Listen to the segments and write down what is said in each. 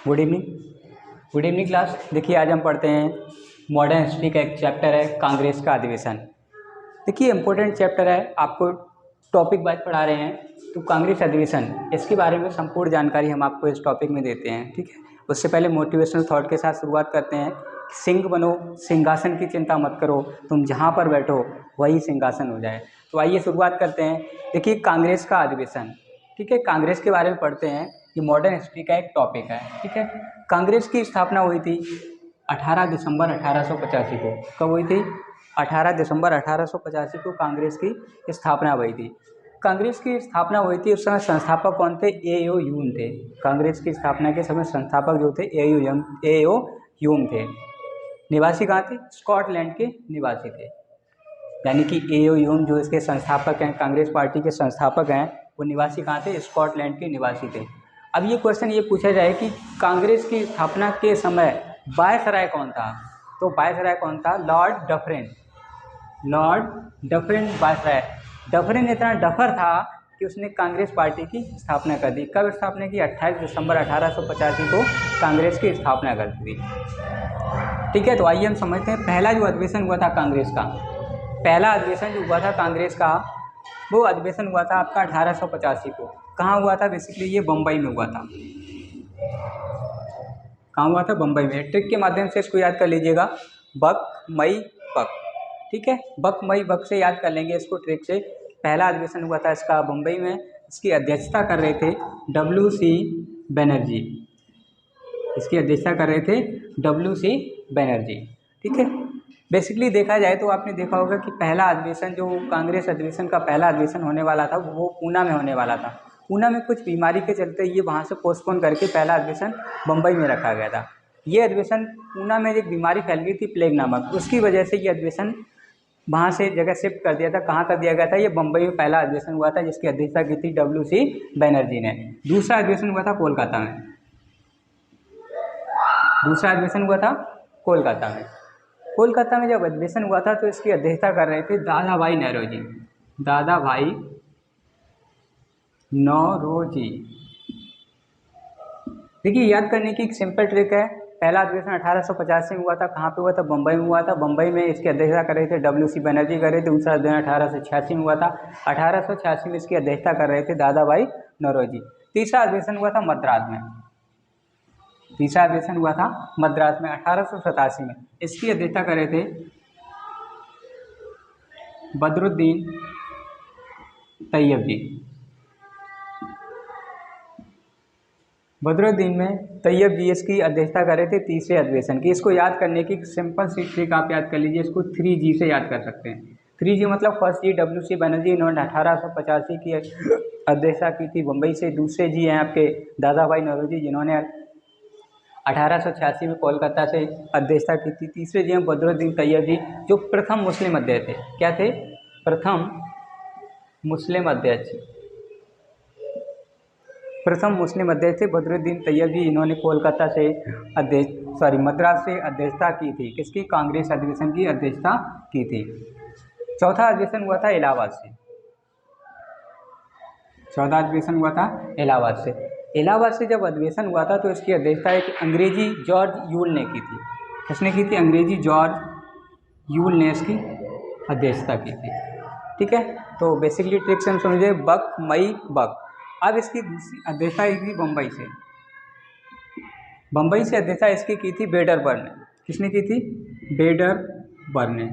Good evening. Good evening class. देखिए आज हम पढ़ते हैं मॉडर्न हिस्ट्री का एक चैप्टर है कांग्रेस का अधिवेशन। देखिए इम्पोर्टेंट चैप्टर है, आपको टॉपिक वाइज पढ़ा रहे हैं। तो कांग्रेस अधिवेशन, इसके बारे में संपूर्ण जानकारी हम आपको इस टॉपिक में देते हैं, ठीक है। उससे पहले मोटिवेशनल थॉट के साथ शुरुआत करते हैं। सिंह बनो, सिंहासन की चिंता मत करो, तुम जहाँ पर बैठो वही सिंहासन हो जाए। तो आइए शुरुआत करते हैं। देखिए कांग्रेस का अधिवेशन, ठीक है, कांग्रेस के बारे में पढ़ते हैं। ये मॉडर्न हिस्ट्री का एक टॉपिक है, ठीक है। कांग्रेस की स्थापना हुई थी 18 दिसंबर 1885 को। कब हुई थी? 18 दिसंबर 1885 को कांग्रेस की स्थापना हुई थी। कांग्रेस की स्थापना हुई थी, उस समय संस्थापक कौन थे? ए.ओ. ह्यूम थे। कांग्रेस की स्थापना के समय संस्थापक जो थे ए.ओ. ह्यूम थे। निवासी कहाँ थे? स्कॉटलैंड के निवासी थे। यानी कि ए.ओ. ह्यूम जो इसके संस्थापक हैं, कांग्रेस पार्टी के संस्थापक हैं, वो निवासी कहाँ थे? स्कॉटलैंड के निवासी थे। अब ये क्वेश्चन ये पूछा जाए कि कांग्रेस की स्थापना के समय वायसराय कौन था? तो वायसराय कौन था? Lord Dufferin. Lord Dufferin viceroy. Dufferin इतना डफर था कि उसने कांग्रेस पार्टी की स्थापना कर दी। कब स्थापना की? 28 दिसंबर 1885 को कांग्रेस की स्थापना कर दी, ठीक है। तो आइए हम समझते हैं पहला जो अधिवेशन हुआ था कांग्रेस का, पहला अधिवेशन जो हुआ था कांग्रेस का, वो अधिवेशन हुआ था आपका 1885 को। कहाँ हुआ था? बेसिकली ये बम्बई में हुआ था। कहाँ हुआ था? बम्बई में। ट्रिक के माध्यम से इसको याद कर लीजिएगा, बक मई बक, ठीक है। बक मई बक से याद कर लेंगे इसको ट्रिक से। पहला अधिवेशन हुआ था इसका बम्बई में। इसकी अध्यक्षता कर रहे थे W.C. बनर्जी। इसकी अध्यक्षता कर रहे थे W.C. बनर्जी, ठीक है। बेसिकली देखा जाए तो आपने देखा होगा कि पहला अधिवेशन जो कांग्रेस अधिवेशन का पहला अधिवेशन होने वाला था वो पूना में होने वाला था। पूना में कुछ बीमारी के चलते ये वहाँ से पोस्टपोन करके पहला अधिवेशन बम्बई में रखा गया था। ये अधिवेशन पूना में एक बीमारी फैल गई थी प्लेग नामक, उसकी वजह से ये अधिवेशन वहाँ से जगह शिफ्ट कर दिया था। कहाँ कर दिया गया था? ये बम्बई में पहला अधिवेशन हुआ था जिसकी अध्यक्षता की थी W.C. बनर्जी ने। दूसरा अधिवेशन हुआ था कोलकाता में। दूसरा अधिवेशन हुआ था कोलकाता में। कोलकाता में जब अधिवेशन हुआ था तो इसकी अध्यक्षता कर रहे थे दादा भाई नौरोजी। दादा भाई नौरोजी। देखिए याद करने की एक सिंपल ट्रिक है। पहला अधिवेशन 1885 में हुआ था। कहाँ पे हुआ था? बम्बई में हुआ था। बम्बई में इसकी अध्यक्षता कर रहे थे W.C. बनर्जी कर रहे थे। दूसरा अधिवेशन 1886 में हुआ था। 1886 में इसकी अध्यक्षता कर रहे थे दादा भाई नौरोजी। तीसरा अधिवेशन हुआ था मद्रास में। तीसरा अधिवेशन हुआ था मद्रास में 1887 में। इसकी अध्यक्षता कर रहे थे बदरुद्दीन तैयब जी। बदरुद्दीन में तैयब जी इसकी अध्यक्षता कर रहे थे तीसरे अधिवेशन की। इसको याद करने की सिंपल सी ट्रिक आप याद कर लीजिए, इसको 3G से याद कर सकते हैं। 3G मतलब फर्स्ट जी W.C. बनर्जी, इन्होंने 1885 की अध्यक्षता की थी बम्बई से। दूसरे जी हैं आपके दादा भाई नौरोजी जिन्होंने 1886 में कोलकाता से अध्यक्षता की थी। तीसरे जी हैं बदरुद्दीन तैयब जी जो प्रथम मुस्लिम अध्यक्ष थे। क्या थे? प्रथम मुस्लिम अध्यक्ष। प्रथम मुस्लिम अध्यक्ष थे बदरुद्दीन तैयब जी, इन्होंने कोलकाता से मद्रास से अध्यक्षता की थी। किसकी? कांग्रेस अधिवेशन की अध्यक्षता की थी। चौथा अधिवेशन हुआ था इलाहाबाद से। चौथा अधिवेशन हुआ था इलाहाबाद से। इलाहाबाद से जब अधिवेशन हुआ था तो इसकी अध्यक्षता एक अंग्रेजी जॉर्ज यूल ने की थी। किसने की थी? अंग्रेजी जॉर्ज यूल ने इसकी अध्यक्षता की थी, ठीक है। तो बेसिकली ट्रिक से हम समझे बक मई बक। अब इसकी दूसरी अध्यक्षता की बम्बई से। बम्बई से अध्यक्षता इसकी की थी वेडरबर्न ने। किसने की थी? वेडरबर्न ने।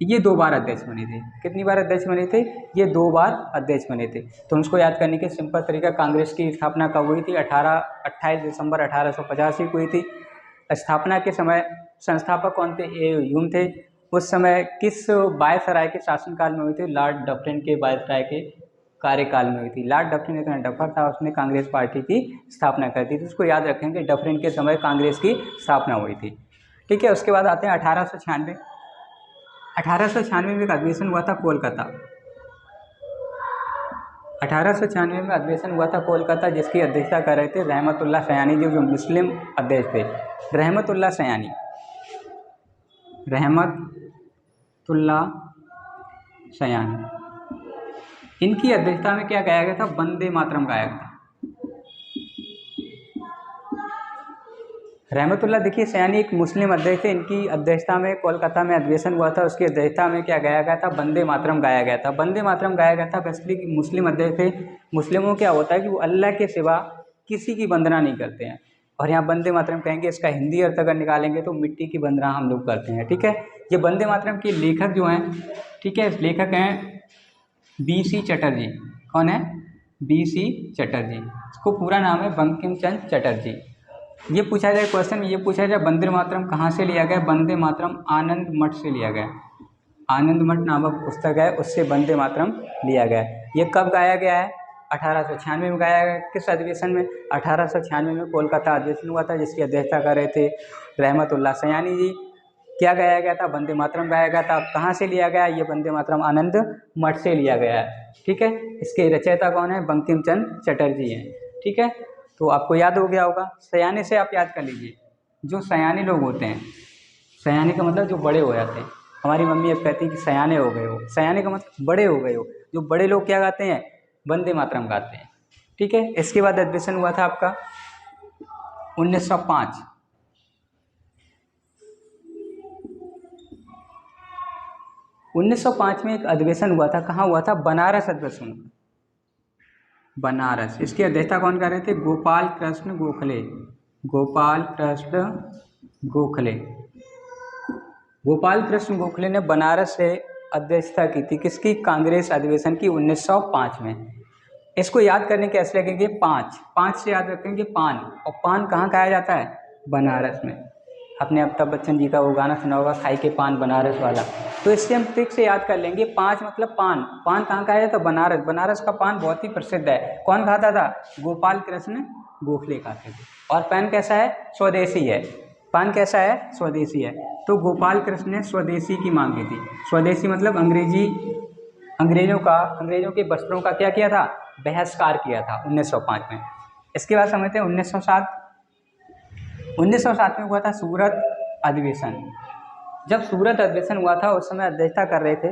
ये 2 बार अध्यक्ष बने थे। कितनी बार अध्यक्ष बने थे? ये 2 बार अध्यक्ष बने थे। तो उसको याद करने के सिंपल तरीका, कांग्रेस की स्थापना कब हुई थी? 28 दिसंबर 1885 को हुई थी। स्थापना के समय संस्थापक कौन थे? ए.ओ. ह्यूम थे। उस समय किस वायसराय के शासनकाल में हुई थी? लॉर्ड डफरिन के वायसराय के कार्यकाल में हुई थी। लॉर्ड डफरिन इतना डफर था, उसने कांग्रेस पार्टी की स्थापना कर दी थी। उसको याद रखेंगे, डफरिन के समय कांग्रेस की स्थापना हुई थी, ठीक है। उसके बाद आते हैं 1896। 1896 में एक अधिवेशन हुआ था कोलकाता। 1896 में अधिवेशन हुआ था कोलकाता जिसकी अध्यक्षता कर रहे थे रहमतुल्लाह सयानी जो मुस्लिम अध्यक्ष थे। रहमतुल्लाह सयानी, रहमतुल्लाह सयानी, इनकी अध्यक्षता में क्या गाया गया था? वंदे मातरम गाया गया था। रहमतुल्लाह देखिए सयानी एक मुस्लिम अध्यक्ष थे। इनकी अध्यक्षता में कोलकाता में अधिवेशन हुआ था। उसकी अध्यक्षता में क्या गाया गया था? वंदे मातरम गाया गया था। वंदे मातरम गाया गया था बेसिकली मुस्लिम अध्यक्ष थे। मुस्लिमों क्या होता है कि वो अल्लाह के सिवा किसी की वंदना नहीं करते हैं। और यहाँ वंदे मातरम कहेंगे, इसका हिंदी अर्थ अगर निकालेंगे तो मिट्टी की वंदना हम लोग करते हैं। ठीक है, ये वंदे मातरम के लेखक जो हैं, ठीक है, लेखक हैं BC चटर्जी। कौन है? BC चटर्जी। इसको पूरा नाम है बंकिम चंद्र चटर्जी। ये पूछा जाए क्वेश्चन, ये पूछा जाए वंदे मातरम कहाँ से लिया गया? वंदे मातरम आनंद मठ से लिया गया। आनंद मठ नामक पुस्तक है, उससे वंदे मातरम लिया गया। ये कब गाया गया है? 1896 में गाया गया। किस अधिवेशन में? 1896 में कोलकाता अधिवेशन हुआ था, जिसकी अध्यक्षता कर रहे थे रहमतुल्लाह सयानी जी। क्या गाया गया था? वंदे मातरम गाया गया था। कहाँ से लिया गया? ये वंदे मातरम आनंद मठ से लिया गया है। ठीक है, इसके रचयिता कौन है? बंकिम चंद्र चटर्जी हैं। ठीक है, तो आपको याद हो गया होगा। सयाने से आप याद कर लीजिए, जो सयाने लोग होते हैं, सयाने का मतलब जो बड़े हो जाते हैं। हमारी मम्मी अब कहती है कि सयाने हो गए हो, सयाने का मतलब बड़े हो गए हो। जो बड़े लोग क्या गाते हैं? वंदे मातरम गाते हैं। ठीक है, इसके बाद अधिवेशन हुआ था आपका 1905। 1905 में एक अधिवेशन हुआ था। कहाँ हुआ था? बनारस अधिवेशन। बनारस। इसकी अध्यक्षता कौन कर रहे थे? गोपाल कृष्ण गोखले। गोपाल कृष्ण गोखले। गोपाल कृष्ण गोखले ने बनारस से अध्यक्षता की थी। किसकी? कांग्रेस अधिवेशन की 1905 में। इसको याद करने कैसे लगेंगे? 5 से याद रखेंगे पान। और पान कहाँ खाया जाता है? बनारस में। आपने अमिताभ बच्चन जी का वो गाना सुना होगा, खाई के पान बनारस वाला। तो इससे हम ट्रिक से याद कर लेंगे। 5 मतलब पान। पान कहाँ खाया जाता है? बनारस। बनारस का पान बहुत ही प्रसिद्ध है। कौन खाता था? गोपाल कृष्ण गोखले खाते थे। और पान कैसा है? स्वदेशी है। पान कैसा है? स्वदेशी है। तो गोपाल कृष्ण ने स्वदेशी की मांग की थी। स्वदेशी मतलब अंग्रेजों के वस्त्रों का क्या किया था? बहिष्कार किया था 1905 में। इसके बाद समझते हैं 1907। 1907 में हुआ था सूरत अधिवेशन। जब सूरत अधिवेशन हुआ था उस समय अध्यक्षता कर रहे थे,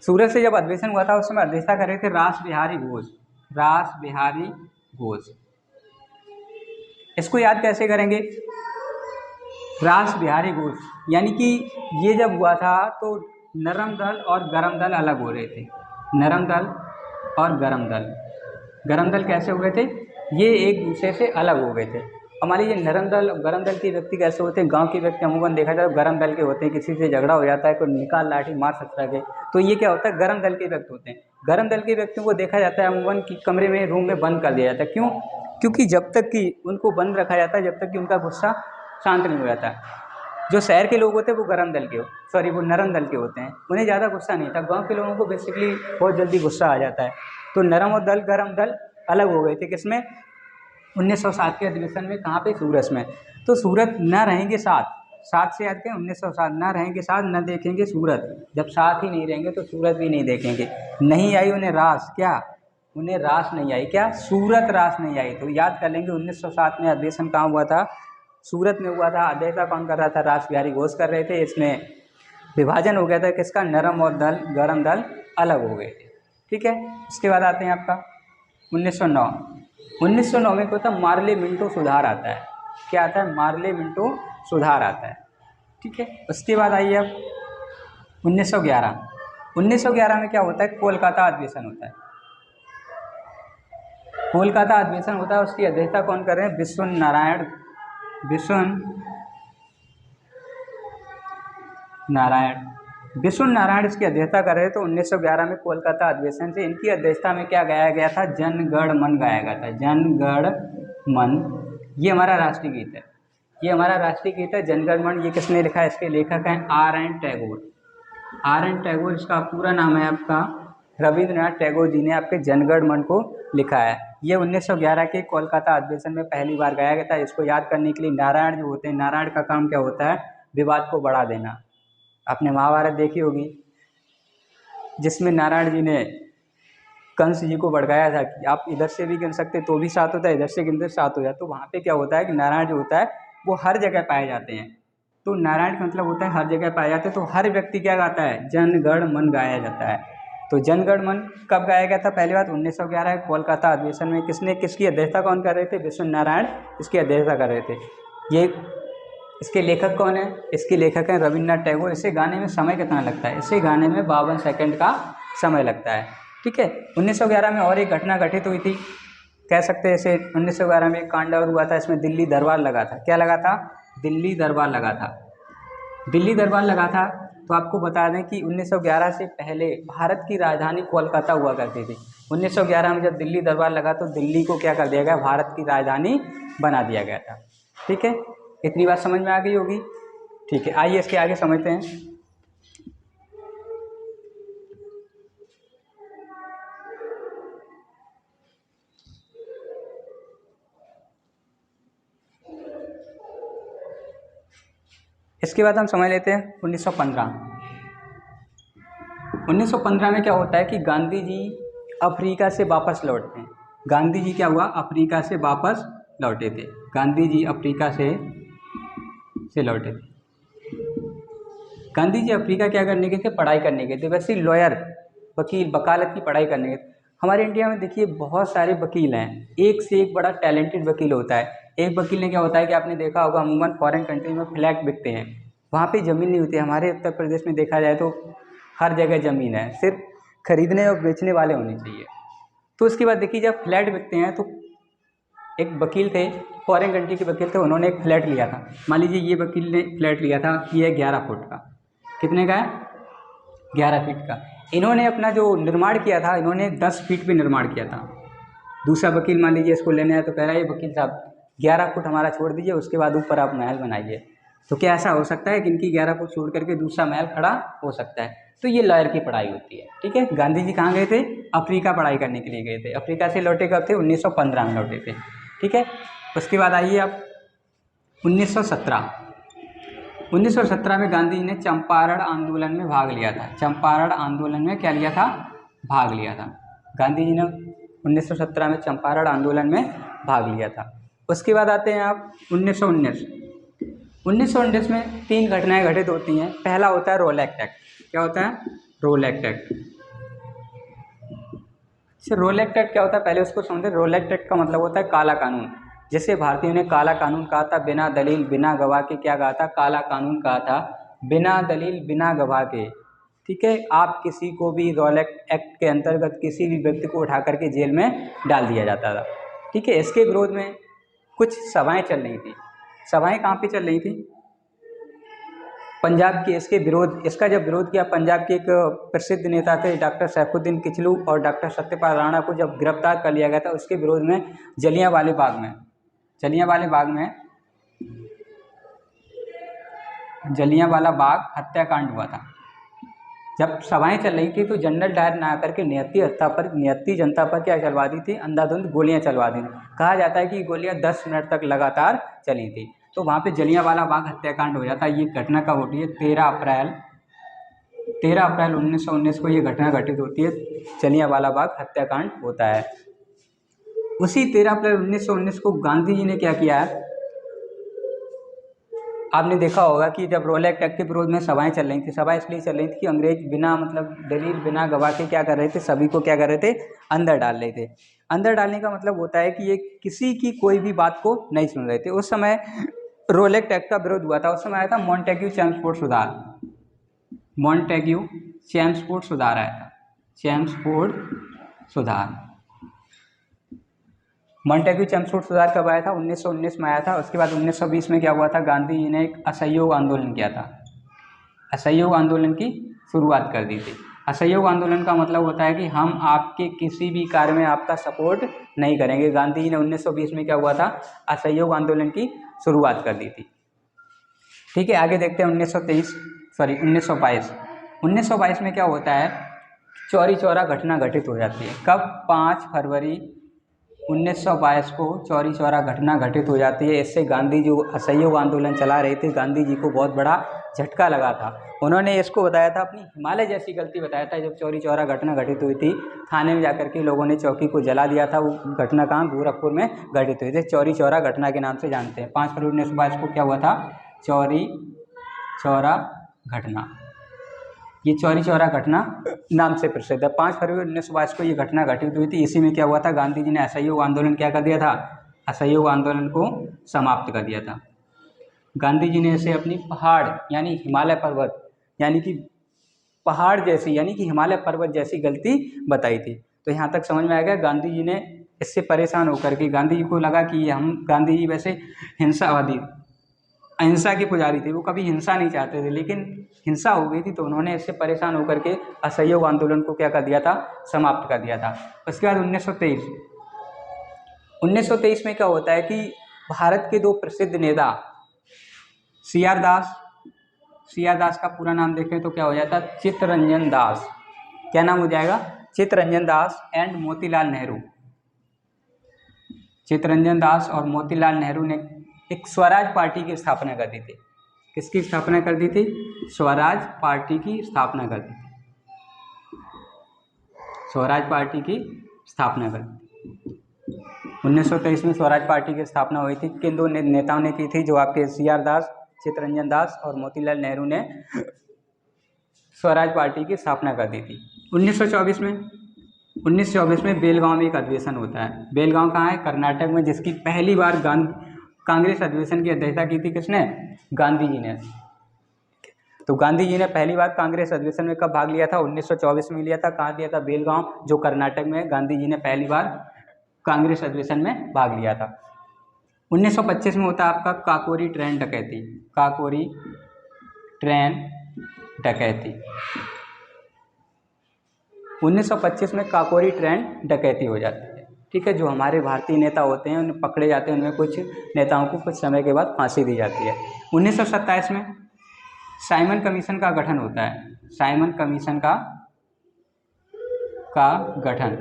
सूरत से जब अधिवेशन हुआ था उस समय अध्यक्षता कर रहे थे रास बिहारी घोष। रास बिहारी घोष। इसको याद कैसे करेंगे? रास बिहारी घोष, यानी कि ये जब हुआ था तो नरम दल और गरम दल अलग हो रहे थे। नरम दल और गरम दल। गरम दल कैसे हो गए थे? ये एक दूसरे से अलग हो गए थे। हमारे ये नरम दल और गरम दल के व्यक्ति कैसे होते हैं? गांव के व्यक्ति अमूमन देखा जाए तो गरम दल के होते हैं। किसी से झगड़ा हो जाता है, कोई निकाल लाठी मार सकता है, तो ये क्या होता है? गरम दल के व्यक्ति होते हैं। गरम दल के व्यक्तियों को देखा जाता है अमूमन कि कमरे में, रूम में बंद कर दिया जाता है। क्यों? क्योंकि जब तक कि उनको बंद रखा जाता है, जब तक कि उनका गुस्सा शांत नहीं हो जाता। जो शहर के लोग होते हैं वो गरम दल के वो नरम दल के होते हैं, उन्हें ज़्यादा गुस्सा नहीं था। गांव के लोगों को बेसिकली बहुत जल्दी गुस्सा आ जाता है। तो नरम और दल, गरम दल अलग हो गए थे। किसमें? 1907 के अधिवेशन में। कहाँ पे? सूरत में। तो सूरत न रहेंगे साथ। साथ से याद करें 1907। न रहेंगे साथ, न देखेंगे सूरत। जब साथ ही नहीं रहेंगे तो सूरत भी नहीं देखेंगे। नहीं आई उन्हें रास। क्या? उन्हें रास नहीं आई। क्या? सूरत रास नहीं आई। तो याद कर लेंगे 1907 में अधिवेशन कहाँ हुआ था? सूरत में हुआ था। अध्यक्षता कौन कर रहा था? रास बिहारी घोष कर रहे थे। इसमें विभाजन हो गया था किसका? नरम और दल, गरम दल अलग हो गए थे। ठीक है, इसके बाद आते हैं आपका 1909। 1909 में क्या होता है? मार्ले मिंटो सुधार आता है। क्या आता है? मार्ले मिंटो सुधार आता है। ठीक है, उसके बाद आइए अब 1911। 1911 में क्या होता है? कोलकाता अधिवेशन होता है। कोलकाता अधिवेशन होता है, उसकी अध्यक्षता कौन कर रहे हैं? विश्वन नारायण इसकी अध्यक्षता कर रहे थे। तो 1911 में कोलकाता अधिवेशन से इनकी अध्यक्षता में क्या गाया गया था? जन गण मन गाया गया था। जन गण मन, ये हमारा राष्ट्रीय गीत है। ये हमारा राष्ट्रीय गीत है जन गण मन। ये किसने लिखा है? इसके लेखक हैं R.N. टैगोर। R.N. टैगोर, इसका पूरा नाम है आपका। रविंद्रनाथ टैगोर जी ने आपके जन गण मन को लिखा है। ये 1911 के कोलकाता अधिवेशन में पहली बार गाया गया था। इसको याद करने के लिए नारायण जो होते हैं, नारायण का काम क्या होता है? विवाद को बढ़ा देना। आपने महाभारत देखी होगी, जिसमें नारायण जी ने कंस जी को भड़काया था कि आप इधर से भी गिन सकते तो भी 7 होता है, इधर से गिनते 7 हो जाता। तो वहाँ पे क्या होता है कि नारायण जो होता है वो हर जगह पाए जाते हैं। तो नारायण का मतलब होता है हर जगह पाए जाते हैं। तो हर व्यक्ति क्या गाता है? जन गण मन गाया जाता है। तो जनगण मन कब गाया गया था? पहली बात 1911 कोलकाता अधिवेशन में। किसकी अध्यक्षता कौन कर रहे थे? विश्व नारायण इसकी अध्यक्षता कर रहे थे। ये इसके लेखक कौन है? इसके लेखक हैं रविन्द्रनाथ टैगोर। इसे गाने में समय कितना लगता है? इसे गाने में 52 सेकंड का समय लगता है। ठीक है। 1911 में और एक घटना घटित हुई थी, कह सकते हैं इसे 1911 में एक कांड और हुआ था, इसमें दिल्ली दरबार लगा था। क्या लगा था? दिल्ली दरबार लगा था। दिल्ली दरबार लगा था तो आपको बता दें कि 1911 से पहले भारत की राजधानी कोलकाता हुआ करती थी। 1911 में जब दिल्ली दरबार लगा तो दिल्ली को क्या कर दिया गया? भारत की राजधानी बना दिया गया था। ठीक है, इतनी बात समझ में आ गई होगी। ठीक है, आइए इसके आगे समझते हैं। इसके बाद हम समझ लेते हैं 1915। 1915 में क्या होता है कि गांधी जी अफ्रीका से वापस लौटते हैं। गांधी जी क्या हुआ? अफ्रीका से वापस लौटे थे। गांधी जी अफ्रीका से लौटे थे। गांधी जी अफ्रीका क्या करने गए थे? पढ़ाई करने गए थे। वैसे लॉयर, वकील, वकालत की पढ़ाई करने गए थे। हमारे इंडिया में देखिए बहुत सारे वकील हैं, एक से एक बड़ा टैलेंटेड वकील होता है। एक वकील ने क्या होता है कि आपने देखा होगा अमूमन फॉरेन कंट्री में फ्लैट बिकते हैं, वहाँ पे ज़मीन नहीं होती। हमारे उत्तर प्रदेश में देखा जाए तो हर जगह ज़मीन है, सिर्फ खरीदने और बेचने वाले होने चाहिए। तो उसके बाद देखिए जब फ्लैट बिकते हैं तो एक वकील थे, फॉरेन कंट्री के वकील थे, उन्होंने एक फ्लैट लिया था। मान लीजिए ये वकील ने फ्लैट लिया था, ये 11 फुट का। कितने का है? 11 फीट का। इन्होंने अपना जो निर्माण किया था, इन्होंने 10 फीट पे निर्माण किया था। दूसरा वकील मान लीजिए इसको लेने आया तो कह रहा है ये वकील साहब 11 फुट हमारा छोड़ दीजिए, उसके बाद ऊपर आप महल बनाइए। तो क्या ऐसा हो सकता है कि इनकी 11 फुट छोड़ करके दूसरा महल खड़ा हो सकता है? तो ये लॉयर की पढ़ाई होती है। ठीक है। गांधी जी कहाँ गए थे? अफ्रीका पढ़ाई करने के लिए गए थे। अफ्रीका से लौटे कब थे? 1915 में लौटे थे। ठीक है। उसके बाद आइए आप 1917। 1917 में गांधी जी ने चंपारण आंदोलन में भाग लिया था। चंपारण आंदोलन में क्या लिया था? भाग लिया था। गांधी जी ने 1917 में चंपारण आंदोलन में भाग लिया था। उसके बाद आते हैं आप 1919। 1919 में 3 घटनाएं घटित होती हैं। पहला होता है रोल एक्ट। क्या होता है? Role act. रोल एक्ट क्या होता है पहले उसको समझे। रोल एक्ट का मतलब होता है काला कानून। जैसे भारतीयों ने काला कानून कहा था, बिना दलील बिना गवाह के क्या कहा था? काला कानून कहा था, बिना दलील बिना गवाह के। ठीक है। आप किसी को भी रोल एक्ट के अंतर्गत किसी भी व्यक्ति को उठा करके जेल में डाल दिया जाता था। ठीक है। इसके विरोध में कुछ सभाएं चल रही थी। सभाएं कहाँ पे चल रही थी? पंजाब की। इसका जब विरोध किया, पंजाब के एक प्रसिद्ध नेता थे डॉक्टर सैफुद्दीन किचलू और डॉक्टर सत्यपाल राणा को जब गिरफ्तार कर लिया गया था, उसके विरोध में जलियांवाला बाग हत्याकांड हुआ था। जब सभाएं चल रही थी तो जनरल डायर ने आकर के नियति जनता पर क्या चलवा दी थी? अंधाधुंध गोलियां चलवा दी। कहा जाता है कि गोलियां 10 मिनट तक लगातार चली थी। तो वहाँ पे जलियांवाला बाग हत्याकांड हो जाता है। ये घटना कब होती है? 13 अप्रैल 1919 को ये घटना घटित होती है। जलियांवाला बाग हत्याकांड होता है। उसी 13 अप्रैल 1919 को गांधी जी ने क्या किया है? आपने देखा होगा कि जब रोल एक्ट के विरोध में सभाएं चल रही थी, सभा इसलिए चल रही थी कि अंग्रेज बिना मतलब दलील बिना गवाह के क्या कर रहे थे? सभी को क्या कर रहे थे? अंदर डाल रहे थे। अंदर डालने का मतलब होता है कि ये किसी की कोई भी बात को नहीं सुन रहे थे। उस समय रोल एक्ट का विरोध हुआ था। उस समय आया था मॉन्टेग्यू चेम्सफोर्ड सुधार आया था। चेम्सफोर्ड सुधार कब आया था? 1919 में आया था। उसके बाद 1920 में क्या हुआ था? गांधी जी ने एक असहयोग आंदोलन किया था। असहयोग आंदोलन की शुरुआत कर दी थी। असहयोग आंदोलन का मतलब होता है कि हम आपके किसी भी कार्य में आपका सपोर्ट नहीं करेंगे। गांधी जी ने 1920 में क्या हुआ था? असहयोग आंदोलन की शुरुआत कर दी थी। ठीक है। आगे देखते हैं 1922। 1922 में क्या होता है? चौरी चौरा घटना घटित हो जाती है। कब? 5 फरवरी 1922 को चौरी चौरा घटना घटित हो जाती है। इससे गांधी जो असहयोग आंदोलन चला रहे थे, गांधी जी को बहुत बड़ा झटका लगा था। उन्होंने इसको बताया था, अपनी हिमालय जैसी गलती बताया था। जब चौरी चौरा घटना घटित हुई थी, थाने में जाकर के लोगों ने चौकी को जला दिया था। वो घटना कहाँ? गोरखपुर में घटित हुई थी। चौरी चौरा घटना के नाम से जानते हैं। 5 फरवरी 1922 को क्या हुआ था? चौरी चौरा घटना। ये चौरी चौरा घटना नाम से प्रसिद्ध है। 5 फरवरी 1922 को ये घटना घटित हुई थी। इसी में क्या हुआ था, गांधी जी ने असहयोग आंदोलन क्या कर दिया था, असहयोग आंदोलन को समाप्त कर दिया था। गांधी जी ने इसे अपनी पहाड़ यानी हिमालय पर्वत यानी कि पहाड़ जैसी यानी कि हिमालय पर्वत जैसी गलती बताई थी। तो यहाँ तक समझ में आ गया। गांधी जी ने इससे परेशान होकर के, गांधी जी को लगा कि हम, गांधी जी वैसे हिंसावादी, अहिंसा के पुजारी थे, वो कभी हिंसा नहीं चाहते थे, लेकिन हिंसा हो गई थी तो उन्होंने इससे परेशान होकर के असहयोग आंदोलन को क्या कर दिया था, समाप्त कर दिया था। उसके बाद 1923 में क्या होता है कि भारत के 2 प्रसिद्ध नेता सी आर दास का पूरा नाम देखें तो क्या हो जाता है, चित्तरंजन दास। क्या नाम हो जाएगा, चित्तरंजन दास एंड मोतीलाल नेहरू। चित्तरंजन दास और मोतीलाल नेहरू ने एक स्वराज पार्टी की स्थापना कर दी थी। किसकी स्थापना कर दी थी, स्वराज पार्टी की स्थापना कर दी थी। स्वराज पार्टी की स्थापना कर दी थी। 1923 में स्वराज पार्टी की स्थापना हुई थी। किन 2 नेताओं ने की थी, जो आपके सी आर दास, चित्तरंजन दास और मोतीलाल नेहरू ने स्वराज पार्टी की स्थापना कर दी थी। 1924 में बेलगांव में एक अधिवेशन होता है। बेलगांव कहाँ है, कर्नाटक में, जिसकी पहली बार कांग्रेस अधिवेशन की अध्यक्षता की थी किसने, गांधी जी ने। तो गांधी जी ने पहली बार कांग्रेस अधिवेशन में कब भाग लिया था, 1924 में लिया था। कहाँ लिया था, बेलगांव, जो कर्नाटक में। गांधी जी ने पहली बार कांग्रेस अधिवेशन में भाग लिया था। 1925 में होता है आपका काकोरी ट्रेन डकैती। काकोरी ट्रेन डकैती 1925 में काकोरी ट्रेन डकैती हो जाती है। ठीक है, जो हमारे भारतीय नेता होते हैं उन्हें पकड़े जाते हैं, उनमें कुछ नेताओं को कुछ समय के बाद फांसी दी जाती है। 1927 में साइमन कमीशन का गठन होता है। साइमन कमीशन का गठन।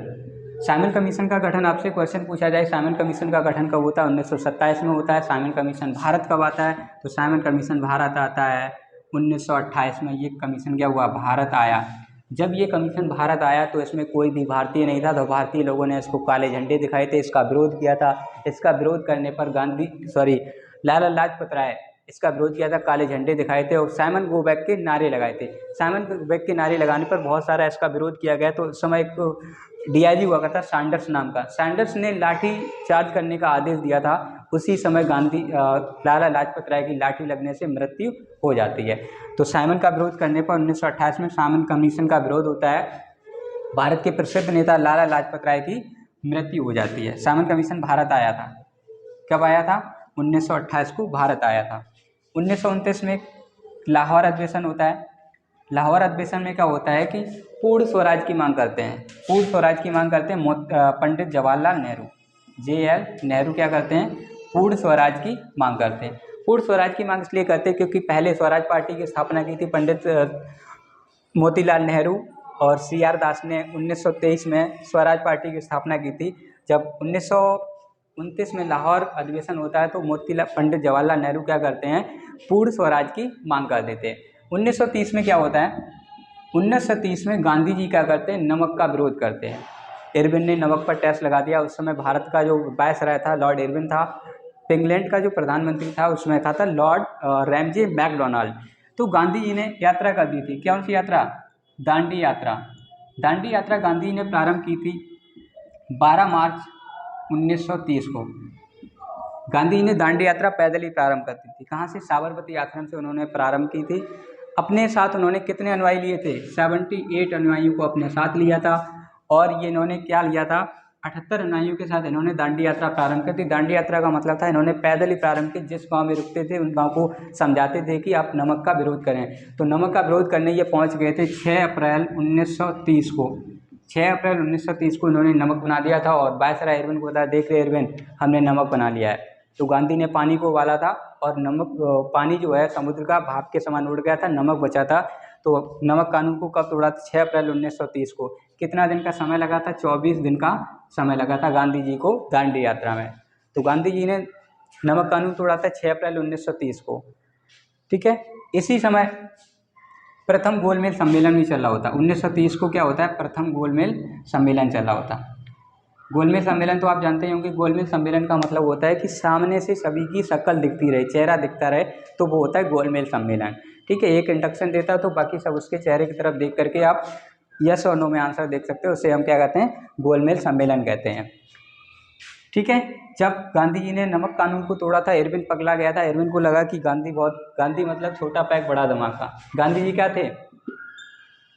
साइमन कमीशन का गठन, आपसे क्वेश्चन पूछा जाए साइमन कमीशन का गठन कब होता है, 1927 में होता है। साइमन कमीशन भारत कब आता है, तो साइमन कमीशन भारत आता है 1928 में। ये कमीशन क्या हुआ, भारत आया। जब ये कमीशन भारत आया तो इसमें कोई भी भारतीय नहीं था, तो भारतीय लोगों ने इसको काले झंडे दिखाए थे, इसका विरोध किया था। इसका विरोध करने पर लाला लाजपत राय इसका विरोध किया था, काले झंडे दिखाए थे और साइमन गो बैक के नारे लगाए थे। साइमन गो बैक के नारे लगाने पर बहुत सारा इसका विरोध किया गया। तो उस समय एक डीआईजी हुआ था सैंडर्स नाम का, सैंडर्स ने लाठी चार्ज करने का आदेश दिया था। उसी समय लाला लाजपत राय की लाठी लगने से मृत्यु हो जाती है। तो साइमन का विरोध करने पर 1928 में साइमन कमीशन का विरोध होता है। भारत के प्रसिद्ध नेता लाला लाजपत राय की मृत्यु हो जाती है। साइमन कमीशन भारत आया था। कब आया था, 1928 को भारत आया था। 1929 में लाहौर अधिवेशन होता है। लाहौर अधिवेशन में क्या होता है कि पूर्ण स्वराज की मांग करते हैं। पूर्ण स्वराज की मांग करते हैं पंडित जवाहरलाल नेहरू, JL नेहरू क्या करते हैं, पूर्ण स्वराज की मांग करते हैं। पूर्ण स्वराज की मांग इसलिए करते हैं क्योंकि पहले स्वराज पार्टी की स्थापना की थी पंडित मोतीलाल नेहरू और CR दास ने 1923 में स्वराज पार्टी की स्थापना की थी। जब 1929 में लाहौर अधिवेशन होता है तो पंडित जवाहरलाल नेहरू क्या करते हैं, पूर्ण स्वराज की मांग कर देते हैं। 1930 में क्या होता है, 1930 में गांधी जी क्या करते हैं, नमक का विरोध करते हैं। इरविन ने नमक पर टैक्स लगा दिया। उस समय भारत का जो वायसराय था लॉर्ड इरविन था। इंग्लैंड का जो प्रधानमंत्री था उसमें था लॉर्ड रैमजे मैकडोनाल्ड। तो गांधी जी ने यात्रा कर दी थी। कौन सी यात्रा, दांडी यात्रा। दांडी यात्रा गांधी जी ने प्रारंभ की थी 12 मार्च 1930 को। गांधी जी ने दांडी यात्रा पैदल ही प्रारंभ कर दी थी। कहाँ से, साबरमती आश्रम से उन्होंने प्रारंभ की थी। अपने साथ उन्होंने कितने अनुयायी लिए थे, 78 अनुयायियों को अपने साथ लिया था। और ये इन्होंने क्या लिया था, 78 अनुयायियों के साथ इन्होंने दांडी यात्रा प्रारंभ की थी। दांडी यात्रा का मतलब था इन्होंने पैदल ही प्रारंभ की। जिस गांव में रुकते थे उन गांव को समझाते थे कि आप नमक का विरोध करें। तो नमक का विरोध करने ये पहुंच गए थे 6 अप्रैल 1930 को। 6 अप्रैल 1930 को इन्होंने नमक बना दिया था और वायसराय इरविन को बताया, देख रहे इरविन, हमने नमक बना लिया है। तो गांधी ने पानी को उबाला था और पानी जो है समुद्र का भाप के समान उड़ गया था, नमक बचा था। तो नमक कानून को कब तोड़ा था, 6 अप्रैल 1930 को। कितना दिन का समय लगा था, 24 दिन का समय लगा था गांधी जी को दांडी यात्रा में। तो गांधी जी ने नमक कानून तोड़ा था 6 अप्रैल 1930 को। ठीक है, इसी समय प्रथम गोलमेज सम्मेलन भी चल रहा होता। 1930 को क्या होता है, प्रथम गोलमेज सम्मेलन चल रहा होता। गोलमेज सम्मेलन तो आप जानते ही होंगे। गोलमेज सम्मेलन का मतलब होता है कि सामने से सभी की शक्ल दिखती रहे, चेहरा दिखता रहे, तो वो होता है गोलमेज सम्मेलन। ठीक है, एक इंडक्शन देता है तो बाकी सब उसके चेहरे की तरफ देख करके आप यस और नो में आंसर देख सकते हो, उससे हम क्या कहते हैं, गोलमेज सम्मेलन कहते हैं। ठीक है, जब गांधी जी ने नमक कानून को तोड़ा था, इरविन पगला गया था। इरविन को लगा कि गांधी मतलब छोटा पैक बड़ा धमाका। गांधी जी क्या थे,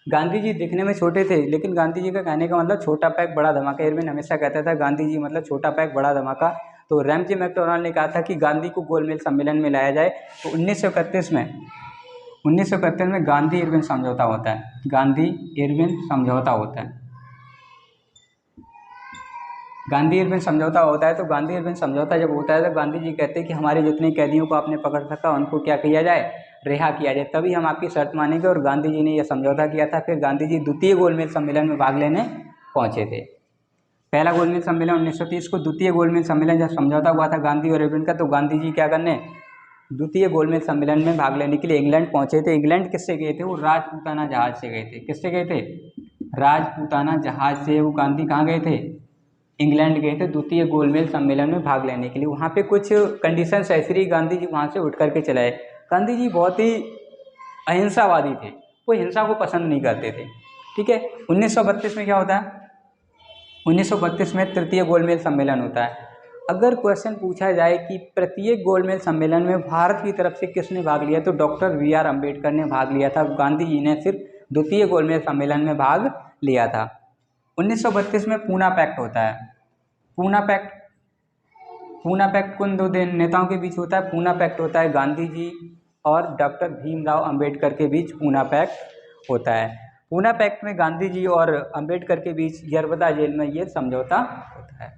गांधी जी दिखने में छोटे थे, लेकिन गांधी जी का कहने का मतलब छोटा पैक बड़ा धमाका। इरविन हमेशा कहता था गांधी जी मतलब छोटा पैक बड़ा धमाका। तो रैमजी मैकडॉनल्ड ने कहा था कि गांधी को गोलमेज सम्मेलन में लाया जाए। तो 1931 में गांधी इरविन समझौता होता है, गांधी इरविन समझौता होता है। गांधी इरविन समझौता होता है। तो गांधी इरविन समझौता जब होता है तो गांधी जी कहते हैं कि हमारे जितने कैदियों को आपने पकड़ रखा उनको क्या किया जाए, रिहा किया जाए, तभी हम आपकी शर्त मानेंगे। और गांधी जी ने यह समझौता किया था। फिर गांधी जी द्वितीय गोलमेज सम्मेलन में भाग लेने पहुंचे थे। पहला गोलमेज सम्मेलन 1930 को, द्वितीय गोलमेज सम्मेलन जब समझौता हुआ था गांधी और इरविन का, तो गांधी जी क्या करने, द्वितीय गोलमेज सम्मेलन में भाग लेने के लिए इंग्लैंड पहुंचे थे। इंग्लैंड किससे गए थे, वो राजपूताना जहाज से गए थे। किससे गए थे, राजपूताना जहाज से वो गांधी कहाँ गए थे, इंग्लैंड गए थे द्वितीय गोलमेज सम्मेलन में भाग लेने के लिए। वहाँ पे कुछ कंडीशंस ऐसी रही, गांधी जी वहाँ से उठ करके चले आए। गांधी जी बहुत ही अहिंसावादी थे, वो हिंसा को पसंद नहीं करते थे। ठीक है, 1932 में क्या होता है, 1932 में तृतीय गोलमेज सम्मेलन होता है। अगर क्वेश्चन पूछा जाए कि प्रत्येक गोलमेज सम्मेलन में भारत की तरफ से किसने भाग लिया, तो डॉक्टर BR अम्बेडकर ने भाग लिया था। गांधी जी ने सिर्फ द्वितीय गोलमेज सम्मेलन में भाग लिया था। 1932 में पूना पैक्ट होता है। पूना पैक्ट किन दो नेताओं के बीच होता है, पूना पैक्ट होता है गांधी जी और डॉक्टर भीमराव अंबेडकर के बीच पूना पैक्ट होता है। पूना पैक्ट में गांधी जी और अंबेडकर के बीच यरबदा जेल में ये समझौता होता है।